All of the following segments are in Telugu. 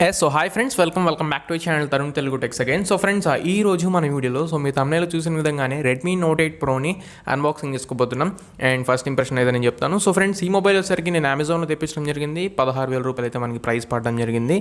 So hi friends, welcome back to channel Tarun Telugu techs again. So friends, ఈ రోజు మన వీడియోలో మీ thumbnail చూసిన విధంగానే రెడ్మీ నోట్ 8 ప్రోని అన్బాక్సింగ్ చేసుకోబోతున్నాం. అండ్ ఫస్ట్ ఇంప్రెషన్ అయితే నేను చెప్తాను. సో ఫ్రెండ్స్, ఈ మొబైల్ వచ్చేసరికి నేను అమెజాన్లో తెప్పించడం జరిగింది. 16,000 రూపాయలు అయితే మనకి ప్రైస్ పడడం జరిగింది.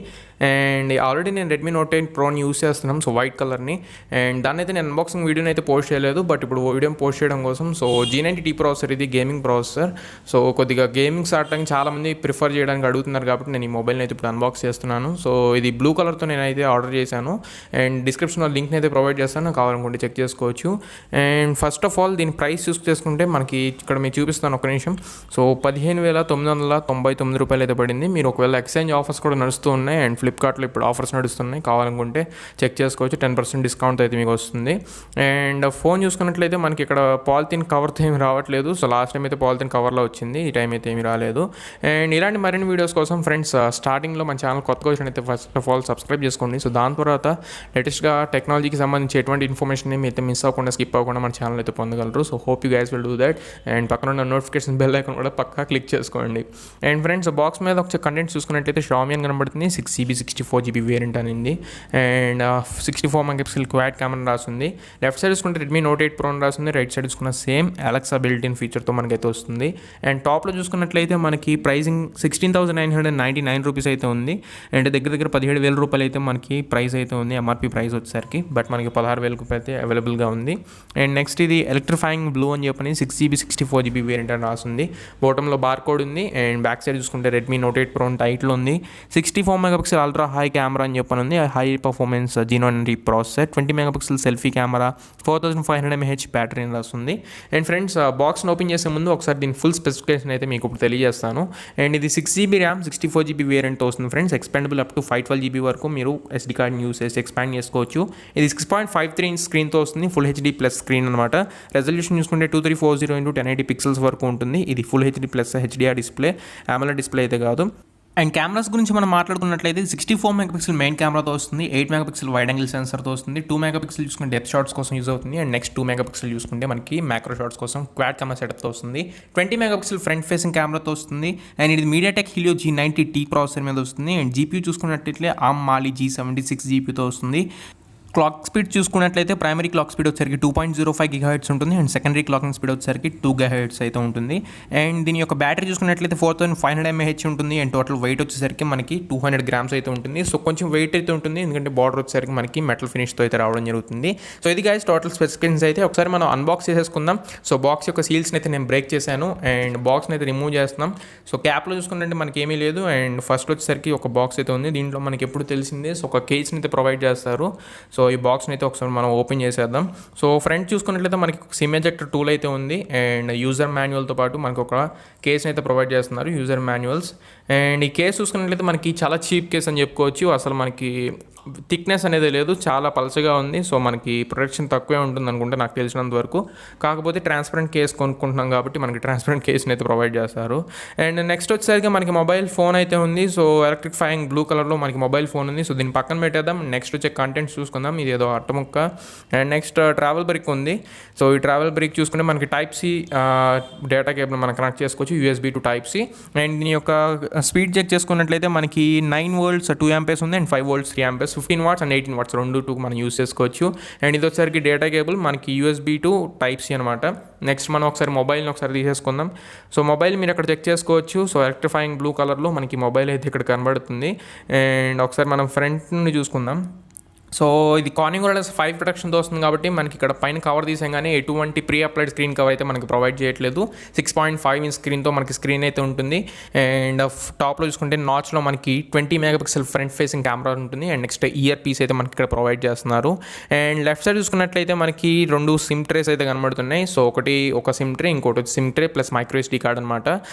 అండ్ ఆల్రెడీ నేను రెడ్మీ నోట్ 8 ప్రోని యూస్ చేస్తున్నాం, సో వైట్ కలర్ని. అండ్ దాన్ని అయితే నేను అన్బాక్సింగ్ వీడియోని అయితే పోస్ట్ చేయలేదు, బట్ ఇప్పుడు వీడియో పోస్ట్ చేయడం కోసం సో G90T ప్రాసెసర్, ఇది గేమింగ్ ప్రాసెసర్. సో కొద్దిగా గేమింగ్స్ ఆడటానికి చాలామంది ప్రిఫర్ చేయడానికి అడుగుతున్నారు కాబట్టి నేను ఈ మొబైల్ని అయితే ఇప్పుడు అన్బాక్స్ చేస్తున్నాను. సో ఇది బ్లూ కలర్తో నేనైతే ఆర్డర్ చేశాను. అండ్ డిస్క్రిప్షన్లో లింక్ని అయితే ప్రొవైడ్ చేస్తాను, కావాలనుకుంటే చెక్ చేసుకోవచ్చు. అండ్ ఫస్ట్ ఆఫ్ ఆల్ దీని ప్రైస్ చూస్ చేసుకుంటే మనకి ఇక్కడ మీకు చూపిస్తాను ఒక నిమిషం. సో 15,999 రూపాయలు అయితే పడింది. మీరు ఒకవేళ ఎక్స్చేంజ్ ఆఫర్స్ కూడా నడుస్తూ ఉన్నాయి, అండ్ ఫ్లిప్కార్ట్లో ఇప్పుడు ఆఫర్స్ నడుస్తున్నాయి, కావాలనుకుంటే చెక్ చేసుకోవచ్చు. 10% డిస్కౌంట్ అయితే మీకు వస్తుంది. అండ్ ఫోన్ చూసుకున్నట్లయితే మనకి ఇక్కడ పాలిథిన్ కవర్తో ఏమి రావట్లేదు. సో లాస్ట్ టైం అయితే పాలిథిన్ కవర్లో వచ్చింది, ఈ టైం అయితే ఏమి రాలేదు. అండ్ ఇలాంటి మరిన్ని వీడియోస్ కోసం ఫ్రెండ్స్, స్టార్టింగ్లో మన ఛానల్ కొత్తగా వచ్చినట్లయితే ఫస్ట్ ఆఫ్ ఆల్ సబ్స్క్రైబ్ చేసుకోండి. సో దాని తర్వాత లేటెస్ట్గా టెక్నాలజీకి సంబంధించి ఎటువంటి ఇన్ఫర్మేషన్ అయితే మిస్ అవ్వకుండా, స్కిప్ అవ్వకుండా మన ఛానల్ అయితే పొందగలరు. So hope you guys will do that. And పక్కన ఉన్న నోటిఫికేషన్ బెల్ ఐకాన్ కూడా పక్కా క్లిక్ చేసుకోండి. అండ్ ఫ్రెండ్స్, బాక్స్ మీద ఒక కంటెంట్ చూసుకున్నట్లయితే Xiaomi అని కనబడుతుంది. 6GB 64GB వేరియంట్ అనింది. అండ్ 64 MP క్వాడ్ కెమెరా రాస్తుంది. లెఫ్ట్ సైడ్ చూసుకుంటే రెడ్మీ నోట్ 8 ప్రో అని రాస్తుంది. రైట్ సైడ్ చూసుకున్న సేమ్ అలెక్సా బిల్ట్ ఇన్ ఫీచర్తో మనకైతే వస్తుంది. అండ్ టాప్లో చూసుకున్నట్లయితే మనకి ప్రైసింగ్ 16,999 రూపీస్ అయితే ఉంది. అండ్ దగ్గర 17,000 రూపాయలు అయితే మనకి ప్రైస్ అయితే ఉంది, ఎంఆర్పీ ప్రైస్ వచ్చేసరికి. బట్ మనకి 16,000 రూపాయలు అయితే అవైలబుల్గా ఉంది. అండ్ నెక్స్ట్ ఇది ఎలక్ట్రిఫైయింగ్ బ్లూ అని చెప్పని 6GB 64GB వేరియంట్ అని రాస్తుంది. బాటంలో బార్ కోడ్ ఉంది. అండ్ బ్యాక్ సైడ్ చూసుకుంటే రెడ్మీ నోట్ 8 ప్రో టైట్లో ఉంది. 64 MP అల్ట్రా హై కెమెరా అని చెప్పని ఉంది. High performance G90 processor, 20 MP selfie camera, 4500 mAh battery అని రాస్తుంది. అండ్ ఫ్రెండ్స్, బాక్స్ని ఓపెన్ చేసే ముందు ఒకసారి దీని ఫుల్ స్పెసిఫికేషన్ అయితే మీకు ఇప్పుడు తెలియజేస్తాను. అండ్ ఇది 6GB ర్యామ్ 64GB వేరియంట్ వస్తుంది friends. Expendable up to 512GB వరకు మీరు SD కార్డ్ని యూస్ చేసి ఎక్స్పాండ్ చేసుకోవచ్చు. ఇది 6.53 ఇంచ్ స్క్రీన్తో వస్తుంది. ఫుల్ హెచ్డీ ప్లస్ స్క్రీన్ అనమాట. రెజల్యూషన్ చూసుకుంటే 2340x1080 పిక్సెల్స్ వరకు ఉంటుంది. ఇది full HD plus HDR display, AMOLED display అయితే కాదు. అండ్ కెమెరాస్ గురించి మనం మాట్లాడుకున్నట్లయితే 64 MP మెయిన్ కెమెరాతో వస్తుంది. 8 MP వైడ్ యాంగిల్ సెన్సర్తో వస్తుంది. 2 MP చూసుకుంటే డెప్త్ షాట్స్ కోసం యూజ్ అవుతుంది. అండ్ నెక్స్ట్ 2 MP చూసుకుంటే మనకి మ్యాక్రో షాట్స్ కోసం క్వాడ్ కెమెరా సెటప్తో వస్తుంది. 20 MP ఫ్రంట్ ఫేసింగ్ కెమెరాతో వస్తుంది. అండ్ ఇది MediaTek Helio G90T ప్రాసెసర్ మీద వస్తుంది. అండ్ జీపీ చూసుకున్నట్లయితే ARM Mali G76 జీపీతో వస్తుంది. క్లాక్ స్పీడ్ చూసుకున్నట్లయితే ప్రైమరీ క్లాక్ స్పీడ్ వచ్చేసరికి 2.05 GHz ఉంటుంది. అండ్ సెకండరీ క్లాకింగ్ స్పీడ్ వచ్చేసరికి 2 GHz అయితే ఉంటుంది. అండ్ దీని యొక్క బ్యాటరీ చూసుకున్నట్లయితే 4500 mAh ఉంటుంది. అండ్ టోటల్ వెయిట్ వచ్చేసరికి మనకి 200 grams అయితే ఉంటుంది. సో కొంచెం వెయిట్ అయితే ఉంటుంది, ఎందుకంటే బార్డర్ వచ్చేసరికి మనకి మెటల్ ఫినిష్తో అయితే రావడం జరుగుతుంది. సో ఇది గైస్ టోటల్ స్పెసిఫికేషన్స్ అయితే ఒకసారి మనం అన్బాక్స్ చేసేసుకుందాం. సో బాక్స్ యొక్క సీల్స్ని అయితే నేను బ్రేక్ చేశాను. అండ్ బాక్స్ని అయితే రిమూవ్ చేస్తున్నాం. సో క్యాప్లో చూసుకున్నట్టే మనకి ఏమీ లేదు. అండ్ ఫస్ట్ వచ్చేసరికి ఒక బాక్స్ అయితే ఉంది. దీంట్లో మనకి ఎప్పుడు తెలిసిందే సో ఒక కేస్ని అయితే ప్రొవైడ్ చేస్తారు. సో ఈ బాక్స్ని అయితే ఒకసారి మనం ఓపెన్ చేసేద్దాం. సో ఫ్రంట్ చూసుకున్నట్లయితే మనకి సిమ్ ఎజెక్టర్ టూల్ అయితే ఉంది. అండ్ యూజర్ మాన్యువల్తో పాటు మనకు ఒక కేస్ని అయితే ప్రొవైడ్ చేస్తున్నారు, యూజర్ మాన్యువల్స్. అండ్ ఈ కేస్ చూసుకున్నట్లయితే మనకి చాలా చీప్ కేస్ అని చెప్పుకోవచ్చు. అసలు మనకి థిక్నెస్ అనేది లేదు, చాలా పలచగా ఉంది. సో మనకి ప్రొటెక్షన్ తక్కువే ఉంటుంది అనుకుంటే నాకు తెలిసినంత వరకు. కాకపోతే ట్రాన్స్పరెంట్ కేస్ కొనుక్కుంటున్నాం కాబట్టి మనకి ట్రాన్స్పరెంట్ కేస్ని అయితే ప్రొవైడ్ చేస్తారు. అండ్ నెక్స్ట్ వచ్చేసరికి మనకి మొబైల్ ఫోన్ అయితే ఉంది. సో ఎలక్ట్రిఫైయింగ్ బ్లూ కలర్లో మనకి మొబైల్ ఫోన్ ఉంది. సో దీన్ని పక్కన పెట్టేద్దాం. నెక్స్ట్ వచ్చే కంటెంట్స్ చూసుకుందాం. ఇది ఏదో అట్టముక్క. అండ్ నెక్స్ట్ ట్రావెల్ బ్రేక్ ఉంది. సో ఈ ట్రావెల్ బ్రేక్ చూసుకుంటే మనకి Type-C డేటా కేబుల్ మనం కనెక్ట్ చేసుకోవచ్చు, USB to Type-C. అండ్ దీని యొక్క స్పీడ్ చెక్ చేసుకున్నట్లయితే మనకి 9 volts 2 amps ఉంది. And 5 volts 3 amps, 15 watts and 18 watts రెండు మనం యూస్ చేసుకోవచ్చు. అండ్ ఇది వచ్చేసరికి డేటా కేబుల్ మనకి USB to Type-C అనమాట. నెక్స్ట్ మనం ఒకసారి మొబైల్ని ఒకసారి తీసేసుకుందాం. సో మొబైల్ మీరు అక్కడ చెక్ చేసుకోవచ్చు. సో ఎలక్ట్రిఫైయింగ్ బ్లూ కలర్లో మనకి మొబైల్ అయితే ఇక్కడ కనబడుతుంది. అండ్ ఒకసారి మనం ఫ్రంట్ నుండి చూసుకుందాం. సో ఇది కార్నింగ్ వైరస్ 5 ప్రొటెక్షన్తో వస్తుంది కాబట్టి మనకి ఇక్కడ పైన కవర్ తీసాగానే ఎటువంటి ప్రీ అప్లైడ్ స్క్రీన్ కవర్ అయితే మనకి ప్రొవైడ్ చేయట్లేదు. 6.5 ఇంచ్ స్క్రీన్తో మనకి స్క్రీన్ అయితే ఉంటుంది. అండ్ టాప్లో చూసుకుంటే నాచ్లో మనకి 20 MP ఫ్రంట్ ఫేసింగ్ కెమెరా ఉంటుంది. అండ్ నెక్స్ట్ ఇయర్ పీస్ అయితే మనకి ఇక్కడ ప్రొవైడ్ చేస్తున్నారు. అండ్ లెఫ్ట్ సైడ్ చూసుకున్నట్లయితే మనకి 2 సిమ్ ట్రేస్ అయితే కనబడుతున్నాయి. సో ఒక సిమ్ ట్రే, ఇంకోటి వచ్చి SIM tray plus micro SD card అనమాట.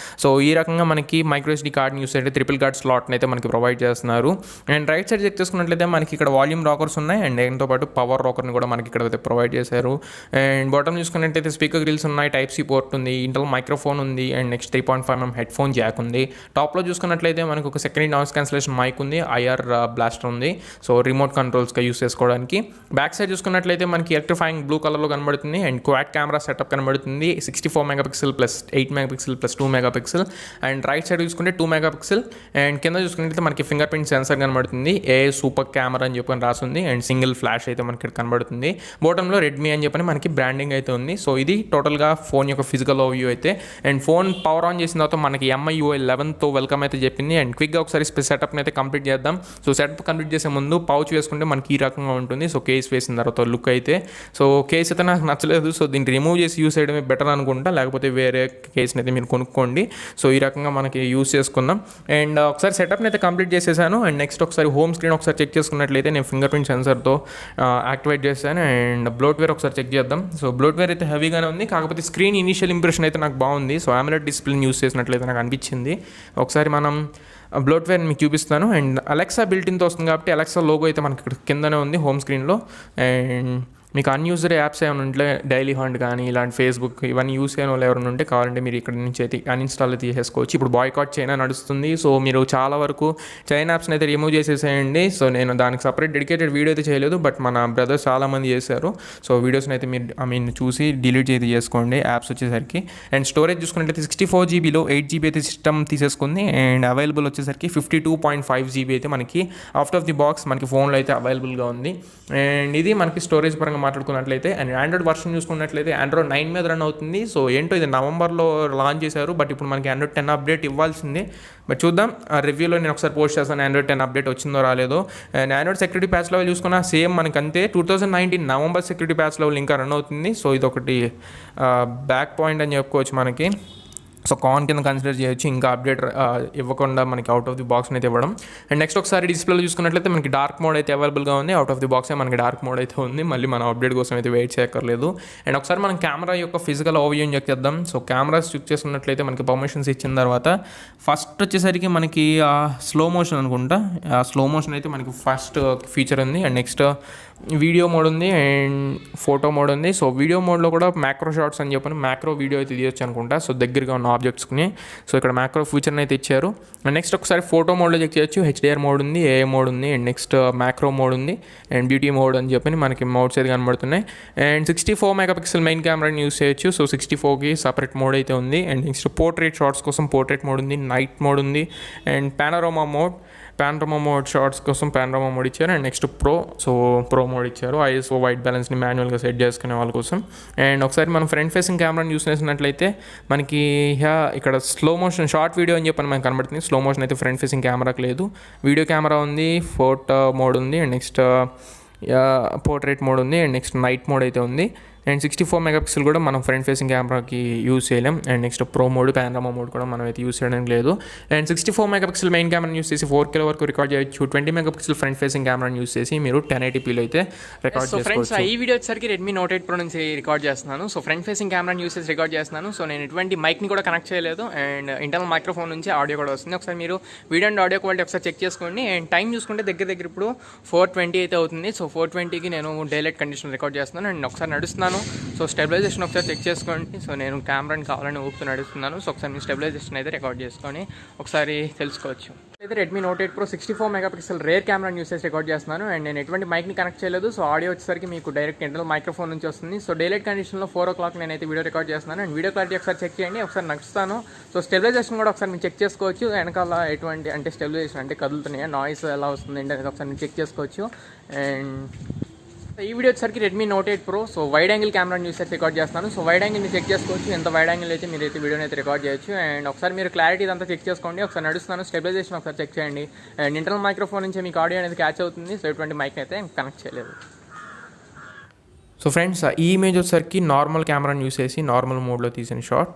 సో ఈ రకంగా మనకి మైక్రో SD కార్డ్ని యూస్ అయితే ట్రిపుల్ కార్డ్ స్లాట్ని అయితే మనకి ప్రొవైడ్ చేస్తున్నారు. అండ్ రైట్ సైడ్ చెక్ చేసుకున్నట్లయితే మనకి ఇక్కడ వాల్యూమ్ రాక్ టాపర్స్ ఉన్నాయి. అండ్ దీంతో పాటు పవర్ రాకర్ని కూడా మనకి ఇక్కడ అయితే ప్రొవైడ్ చేశారు. అండ్ బాటమ్ చూసుకున్నట్టయితే స్పీకర్ గ్రిల్స్ ఉన్నాయి, టైప్ సి పోర్ట్ ఉంది, ఇంటర్నల్ మైక్రోఫోన్ ఉంది, and next 3.5mm head phone Jack ఉంది. టాప్లో చూసుకున్నట్లయితే మనకు ఒక సెకండరీ నాయిస్ క్యాన్సిలేషన్ మైక్ ఉంది, ఐఆర్ బ్లాస్టర్ ఉంది, సో రిమోట్ కంట్రోల్స్గా యూస్ చేసుకోవడానికి. బ్యాక్ సైడ్ చూసుకున్నట్లయితే మనకి ఎలక్ట్రిఫైయింగ్ బ్లూ కలర్లో కనబడుతుంది. అండ్ క్వాడ్ కెమెరా సెటప్ కనబడుతుంది, 64 megapixel plus 8 megapixel plus 2 megapixel. And right side చూసుకుంటే 2 మెగాపిక్సెల్. అండ్ కింద చూసుకున్నట్లయితే మనకి ఫింగర్ ప్రింట్ సెన్సర్ కనబడుతుంది, ఏ సూపర్ కెమెరా అని చెప్పని రాస్తుంది. అండ్ సింగిల్ ఫ్లాష్ అయితే మనకి ఇక్కడ కనబడుతుంది. బాటంలో రెడ్మీ అని చెప్పని మనకి బ్రాండింగ్ అయితే ఉంది. సో ఇది టోటల్గా ఫోన్ యొక్క ఫిజికల్ ఓవర్వ్యూ అయితే. అండ్ ఫోన్ పవర్ ఆన్ చేసిన తర్వాత మనకి MI UI 11తో వెల్కమ్ అయితే చెప్పింది. అండ్ క్విక్గా ఒకసారి సెటప్ని అయితే కంప్లీట్ చేద్దాం. సో సెటప్ కంప్లీట్ చేసే ముందు పౌచ్ వేసుకుంటే మనకి ఈ రకంగా ఉంటుంది. సో కేస్ వేసిన తర్వాత లుక్ అయితే, సో కేస్ అయితే నాకు నచ్చలేదు. సో దీన్ని రిమూవ్ చేసి యూస్ చేయడమే బెటర్ అనుకుంటా, లేకపోతే వేరే కేస్ని అయితే మీరు కొనుక్కోండి. సో ఈ రకంగా మనకి యూస్ చేసుకుందాం. అండ్ ఒకసారి సెటప్ని అయితే కంప్లీట్ చేసేసాను. అండ్ నెక్స్ట్ ఒకసారి హోమ్ స్క్రీన్ ఒకసారి చెక్ చేసుకున్నట్లయితే నేను ఫింగర్ ప్రింట్ సెన్సర్తో యాక్టివేట్ చేశాను. అండ్ బ్లోట్వేర్ ఒకసారి చెక్ చేద్దాం. సో బ్లోట్వేర్ అయితే హెవీగానే ఉంది, కాకపోతే స్క్రీన్ ఇనిషియల్ ఇంప్రెషన్ అయితే నాకు బాగుంది. సో AMOLED డిస్ప్లేని యూస్ చేసినట్లయితే నాకు అనిపించింది. ఒకసారి మనం బ్లోట్వేర్ మీకు చూపిస్తాను. అండ్ అలెక్సా బిల్టిన్తో వస్తుంది కాబట్టి అలెక్సా లోగో అయితే మనకి ఇక్కడ కిందనే ఉంది హోమ్ స్క్రీన్లో. అండ్ మీకు అన్యూజ్డ్ యాప్స్ ఏమైనా ఉంటే డైలీ హంట్ కానీ ఇలాంటి ఫేస్బుక్ ఇవన్నీ యూస్ చేయని వాళ్ళు ఎవరైనా ఉంటే కావాలంటే మీరు ఇక్కడ నుంచి అయితే అన్ఇన్స్టాల్ అయితే చేసేసుకోవచ్చు. ఇప్పుడు బాయ్కాట్ చైనా నడుస్తుంది. సో మీరు చాలా వరకు చైనా యాప్స్ని అయితే రిమూవ్ చేసేసేయండి. సో నేను దానికి సపరేట్ డెడికేటెడ్ వీడియో అయితే చేయలేదు, బట్ మన బ్రదర్స్ చాలామంది చేశారు. సో వీడియోస్ని అయితే మీరు చూసి డిలీట్ అయితే చేసుకోండి యాప్స్ వచ్చేసరికి. అండ్ స్టోరేజ్ చూసుకున్నట్లయితే 64 GBలో 8 GB అయితే సిస్టమ్ తీసేసుకుంది. అండ్ అవైలబుల్ వచ్చేసరికి 52.5 GB అయితే మనకి అవుట్ ఆఫ్ ది బాక్స్ మనకి ఫోన్లో అయితే అవైలబుల్గా ఉంది. అండ్ ఇది మనకి స్టోరేజ్ పరంగా మాట్లాడుకున్నట్లయితే. అండ్ ఆండ్రాయిడ్ వర్షన్ చూసుకున్నట్లయితే ఆండ్రాయిడ్ 9 మీద రన్ అవుతుంది. సో ఏంటో ఇది నవంబర్లో లాంచ్ చేశారు, బట్ ఇప్పుడు మనకి ఆండ్రాయిడ్ 10 అప్డేట్ ఇవ్వాల్సిందే. బట్ చూద్దాం, ఆ రివ్యూలో నేను ఒకసారి పోస్ట్ చేస్తాను ఆండ్రాయిడ్ 10 అప్డేట్ వచ్చిందో రాలేదో. And Android security patch level చూసుకున్నా సేమ్ మనకి అంతే, 2019 నవంబర్ సెక్యూరిటీ ప్యాచ్ లెవెల్ ఇంకా రన్ అవుతుంది. సో ఇది ఒకటి బ్యాక్ పాయింట్ అని చెప్పుకోవచ్చు మనకి. సో కాన్ కింద కన్సిడర్ చేయొచ్చు, ఇంకా అప్డేట్ ఇవ్వకుండా మనకి అవుట్ ఆఫ్ ది బాక్స్ అయితే ఇవ్వడం. అండ్ నెక్స్ట్ ఒకసారి డిస్ప్లేలో చూసుకున్నట్లయితే మనకి డార్క్ మోడ్ అయితే అవైలబుల్గా ఉంది. అవుట్ ఆఫ్ ది బాక్సే మనకి డార్క్ మోడ్ అయితే ఉంది, మళ్ళీ మనం అప్డేట్ కోసం అయితే వెయిట్ చేయక్కర్లేదు. అండ్ ఒకసారి మనం కెమెరా యొక్క ఫిజికల్ ఓవర్వ్యూ చెక్ చేద్దాం. సో కెమెరాస్ చెక్ చేసుకున్నట్లయితే మనకి పర్మిషన్స్ ఇచ్చిన తర్వాత ఫస్ట్ వచ్చేసరికి మనకి స్లో మోషన్ అనుకుంటా, స్లో మోషన్ అయితే మనకి ఫస్ట్ ఫీచర్ ఉంది. అండ్ నెక్స్ట్ వీడియో మోడ్ ఉంది అండ్ ఫోటో మోడ్ ఉంది. సో వీడియో మోడ్లో కూడా మ్యాక్రో షాట్స్ అని చెప్పని మ్యాక్రో వీడియో అయితే తీయొచ్చు అనుకుంటా. సో దగ్గరగా ఉన్న ఆబ్జెక్ట్స్ని సో ఇక్కడ మ్యాక్రో ఫీచర్ని అయితే ఇచ్చారు. అండ్ నెక్స్ట్ ఒకసారి ఫోటో మోడ్లో చెక్ చేయొచ్చు. HDR మోడ్ ఉంది, AA మోడ్ ఉంది, అండ్ నెక్స్ట్ మ్యాక్రో మోడ్ ఉంది, అండ్ బ్యూటీ మోడ్ అని చెప్పని మనకి మోడ్స్ అయితే కనబడుతున్నాయి. అండ్ 64 మెగాపిక్సెల్ మెయిన్ కెమెరాని యూస్ చేయొచ్చు. సో 64కి సపరేట్ మోడ్ అయితే ఉంది. అండ్ నెక్స్ట్ పోర్ట్రేట్ షాట్స్ కోసం పోర్ట్రేట్ మోడ్ ఉంది, నైట్ మోడ్ ఉంది, అండ్ పానోరామా మోడ్ షార్ట్స్ కోసం పానోరామా మోడ్ ఇచ్చారు. అండ్ నెక్స్ట్ ప్రో మోడ్ ఇచ్చారు, ISO వైట్ బ్యాలెన్స్ని మాన్యువల్గా సెట్ చేసుకునే వాళ్ళ కోసం. అండ్ ఒకసారి మనం ఫ్రంట్ ఫేసింగ్ కెమెరాని యూస్ చేసినట్లయితే మనకి ఇక్కడ స్లో మోషన్ షార్ట్ వీడియో అని చెప్పని మనకు కనబడుతుంది. స్లో మోషన్ అయితే ఫ్రంట్ ఫేసింగ్ కెమెరాకి లేదు. వీడియో కెమెరా ఉంది, ఫోటో మోడ్ ఉంది, అండ్ నెక్స్ట్ పోర్ట్రేట్ మోడ్ ఉంది, అండ్ నెక్స్ట్ నైట్ మోడ్ అయితే ఉంది. అండ్ 64 మెగాపిక్సెల్ కూడా మనం ఫ్రంట్ ఫేసింగ్ కెమెరాకి యూస్ చేయలేం. And next pro mode పానోరామా mode కూడా మనం అయితే యూస్ చేయడానికి లేదు. అండ్ 64 మెగాపిక్సెల్ మెయిన్ కెమెరాని యూస్ చేసి 4K వరకు రికార్డ్ చేయొచ్చు. 20 మెగాపిక్సెల్ ఫ్రంట్ ఫేసింగ్ కెమెరాని యూస్ చేసి మీరు 1080pలో అయితే రికార్డ్ చేసుకోవచ్చు. ఫ్రెండ్స్ ఈ వీడియో వచ్చేసరికి Redmi Note 8 Pro నుంచి రికార్డ్ చేస్తున్నాను. సో ఫ్రంట్ ఫేసింగ్ కెమెరాని యూస్ చేసి రికార్డ్ చేస్తున్నాను. సో నేను ఎటువంటి మైక్ని కూడా కనెక్ట్ చేయలేదు. అండ్ ఇంటర్నల్ మైక్రోఫోన్ నుంచి ఆడియో కూడా వస్తుంది. ఒకసారి మీరు వీడియో అండ్ ఆడియో క్వాలిటీ ఒకసారి చెక్ చేసుకోండి. అండ్ టైం చూసుకుంటే దగ్గర ఇప్పుడు 4:20 అయితే అవుతుంది. సో 4:20కి నేను డైలైట్ కండిషన్ రికార్డ్ చేస్తున్నాను. అండ్ ఒకసారి నడుస్తున్నాను. సో స్టెబిలైజేషన్ ఒకసారి చెక్ చేసుకోండి. సో నేను కెమెరాని కావాలని ఊపుతూ నడుస్తున్నాను. సో ఒకసారి మీ స్టెబిలైజేషన్ అయితే రికార్డ్ చేసుకొని ఒకసారి తెలుసుకోవచ్చు. అయితే Redmi Note 8 Pro 64 megapixel rare కెమెరాని యూస్ చేసి రికార్డ్ చేస్తున్నాను. అండ్ నేను ఎటువంటి మైక్ని కనెక్ట్ చేయలేదు. సో ఆడియో వచ్చేసరికి మీకు డైరెక్ట్ ఇంటర్నల్ మైక్రోఫోన్ నుంచి వస్తుంది. సో డైలైట్ కండిషన్లో 4 o'clock నేనైతే వీడియో రికార్డ్ చేస్తున్నాను. అండ్ వీడియో క్లారిటీ ఒకసారి చెక్ చేయండి. ఒకసారి నడుస్తాను. సో స్టెబిలైజేషన్ కూడా ఒకసారి మీరు చెక్ చేసుకోవచ్చు. వెనకాల ఎటువంటి అంటే స్టెబిలైజేషన్ అంటే కదులుతున్నాయి, నాయిస్ ఎలా వస్తుంది అంటే అనేది ఒకసారి మీరు చెక్ చేసుకోవచ్చు. అండ్ ఈ వీడియో వచ్చేసరికి Redmi Note 8 Pro so wide angle కెమెరాని యూస్ చేసి రికార్డ్ చేస్తాను. సో వైడ్ యాంగిల్ని చెక్ చేసుకోవచ్చు. ఎంత వైడ్ యాంగిల్ అయితే మీరు అయితే వీడియోని అయితే రికార్డ్ చేయొచ్చు. అండ్ ఒకసారి మీరు క్లారిటీ ఇదంతా చెక్ చేసుకోండి. ఒకసారి నడుస్తున్నాను. స్టెబిలైజేషన్ ఒకసారి చెక్ చేయండి. అండ్ ఇంటర్నల్ మైక్రోఫోన్ నుంచి మీకు ఆడియో అనేది క్యాచ్ అవుతుంది. సో ఎటువంటి మైక్ అయితే కనెక్ట్ చేయలేదు. సో ఫ్రెండ్స్ ఈ ఇమేజ్ వచ్చేసరికి నార్మల్ కెమెరాని యూస్ చేసి నార్మల్ మోడ్లో తీసిన షాట్.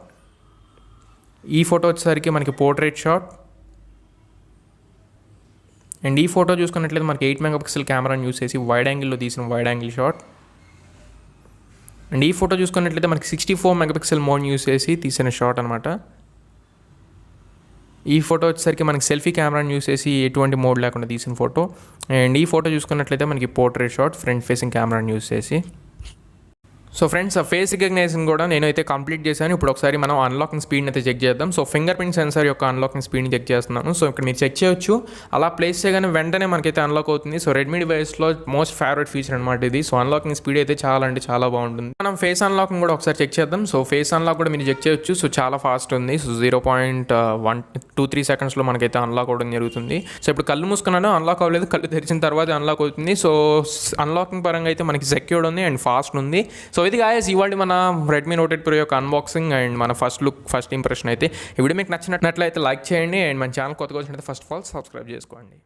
ఈ ఫోటో వచ్చేసరికి మనకి పోర్ట్రేట్ షాట్. అండ్ ఈ ఫోటో చూసుకున్నట్లయితే మనకి 8 మెగాపిక్సెల్ కెమెరాని యూస్ చేసి వైడ్ యాంగిల్లో తీసిన వైడ్ యాంగిల్ షాట్. అండ్ ఈ ఫోటో చూసుకున్నట్లయితే మనకి 64 మెగాపిక్సెల్ మోడ్ యూస్ చేసి తీసిన షాట్ అనమాట. ఈ ఫోటో వచ్చేసరికి మనకి సెల్ఫీ కెమెరాని యూస్ చేసి ఎటువంటి మోడ్ లేకుండా తీసిన ఫోటో. అండ్ ఈ ఫోటో చూసుకున్నట్లయితే మనకి పోర్ట్రేట్ షాట్ ఫ్రంట్ ఫేసింగ్ కెమెరాని యూస్ చేసి. సో ఫ్రెండ్స్ ఆ ఫేస్ రికగ్నైజేషన్ కూడా నేనైతే కంప్లీట్ చేశాను. ఇప్పుడు ఒకసారి మనం అన్లాకింగ్ స్పీడ్ని అయితే చెక్ చేద్దాం. సో ఫింగర్ ప్రింట్ సెన్సార్ యొక్క అన్లాకింగ్ స్పీడ్ని చెక్ చేస్తున్నాను. సో ఇక్కడ మీరు చెక్ చేయొచ్చు, అలా ప్లేస్ చేయగానే వెంటనే మనకైతే అన్లాక్ అవుతుంది. సో రెడ్మీ డివైస్లో మోస్ట్ ఫేవరెట్ ఫీచర్ అనమాట ఇది. సో అన్లాకింగ్ స్పీడ్ అయితే చాలా అంటే చాలా బాగుంటుంది. మనం ఫేస్ అన్లాకింగ్ కూడా ఒకసారి చెక్ చేద్దాం. సో ఫేస్ అన్లాక్ కూడా మీరు చెక్ చేయొచ్చు. సో చాలా ఫాస్ట్ ఉంది. సో 0.123 సెకండ్స్లో మనకైతే అన్లాక్ అవ్వడం జరుగుతుంది. సో ఇప్పుడు కళ్ళు మూసుకున్నాను, అన్లాక్ అవ్వలేదు, కళ్ళు తెరిచిన తర్వాత అన్లాక్ అవుతుంది. సో అన్లాకింగ్ పరంగా అయితే మనకి సెక్యూర్డ్ ఉంది అండ్ ఫాస్ట్ ఉంది. సో ఇది గాయస్ ఇవాళ మన రెడ్మీ నోట్ 8 ప్రో యొక్క అన్బాక్సింగ్ అండ్ మన ఫస్ట్ ఇంప్రెషన్ అయితే. ఈ వీడియో మీకు నచ్చినట్లయితే లైక్ చేయండి అండ్ మన ఛానల్ కొత్తగా వచ్చినట్లయితే ఫస్ట్ ఆఫ్ ఆల్ సబ్స్క్రైబ్ చేసుకోండి.